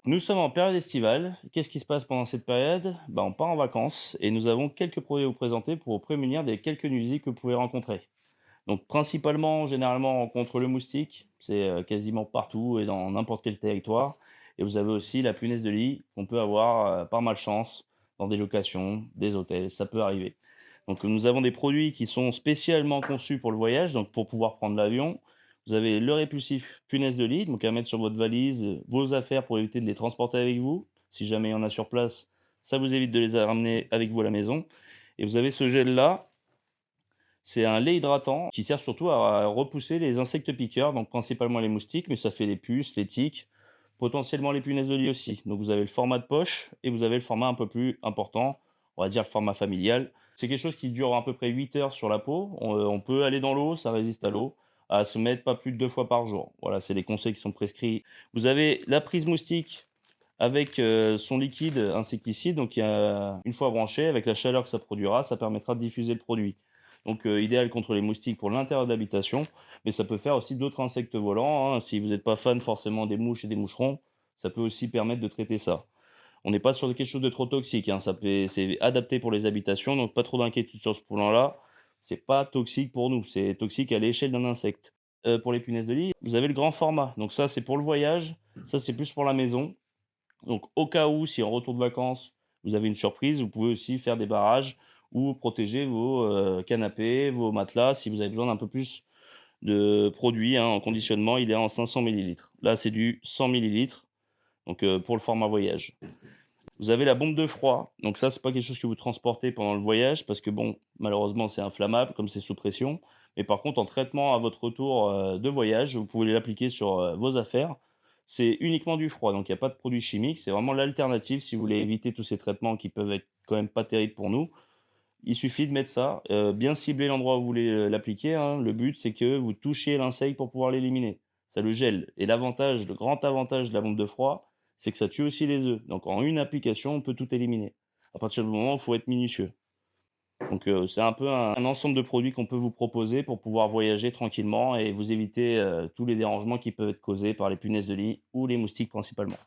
Nous sommes en période estivale. Qu'est-ce qui se passe pendant cette période? On part en vacances et nous avons quelques produits à vous présenter pour vous prémunir des quelques nuisibles que vous pouvez rencontrer. Donc principalement, généralement, on rencontre le moustique, c'est quasiment partout et dans n'importe quel territoire. Et vous avez aussi la punaise de lit qu'on peut avoir par malchance dans des locations, des hôtels, ça peut arriver. Donc nous avons des produits qui sont spécialement conçus pour le voyage, donc pour pouvoir prendre l'avion. Vous avez le répulsif punaise de lit, donc à mettre sur votre valise, vos affaires pour éviter de les transporter avec vous. Si jamais il y en a sur place, ça vous évite de les ramener avec vous à la maison. Et vous avez ce gel-là, c'est un lait hydratant qui sert surtout à repousser les insectes piqueurs, donc principalement les moustiques, mais ça fait les puces, les tiques, potentiellement les punaises de lit aussi. Donc vous avez le format de poche et vous avez le format un peu plus important, on va dire le format familial. C'est quelque chose qui dure à peu près 8 heures sur la peau. On peut aller dans l'eau, ça résiste à l'eau, à se mettre pas plus de 2 fois par jour. Voilà, c'est les conseils qui sont prescrits. Vous avez la prise moustique avec son liquide insecticide, donc une fois branché, avec la chaleur que ça produira, ça permettra de diffuser le produit. Donc idéal contre les moustiques pour l'intérieur de l'habitation, mais ça peut faire aussi d'autres insectes volants, hein. Si vous n'êtes pas fan forcément des mouches et des moucherons, ça peut aussi permettre de traiter ça. On n'est pas sur quelque chose de trop toxique, hein, c'est adapté pour les habitations, donc pas trop d'inquiétude sur ce point-là. C'est pas toxique pour nous, c'est toxique à l'échelle d'un insecte. Pour les punaises de lit, vous avez le grand format, donc ça c'est pour le voyage, ça c'est plus pour la maison. Donc au cas où, si en retour de vacances, vous avez une surprise, vous pouvez aussi faire des barrages ou protéger vos, canapés, vos matelas si vous avez besoin d'un peu plus de produits, hein, en conditionnement, il est en 500 millilitres. Là, c'est du 100 millilitres, donc pour le format voyage. Vous avez la bombe de froid, donc ça, c'est pas quelque chose que vous transportez pendant le voyage parce que bon, malheureusement, c'est inflammable comme c'est sous pression. Mais par contre, en traitement à votre retour, de voyage, vous pouvez l'appliquer sur, vos affaires. C'est uniquement du froid, donc il y a pas de produits chimiques. C'est vraiment l'alternative si vous voulez éviter tous ces traitements qui peuvent être quand même pas terribles pour nous. Il suffit de mettre ça, bien cibler l'endroit où vous voulez, l'appliquer, hein. Le but, c'est que vous touchiez l'insecte pour pouvoir l'éliminer. Ça le gèle et le grand avantage de la bombe de froid, c'est que ça tue aussi les œufs. Donc en une application, on peut tout éliminer. À partir du moment où il faut être minutieux. Donc c'est un peu un ensemble de produits qu'on peut vous proposer pour pouvoir voyager tranquillement et vous éviter, tous les dérangements qui peuvent être causés par les punaises de lit ou les moustiques principalement.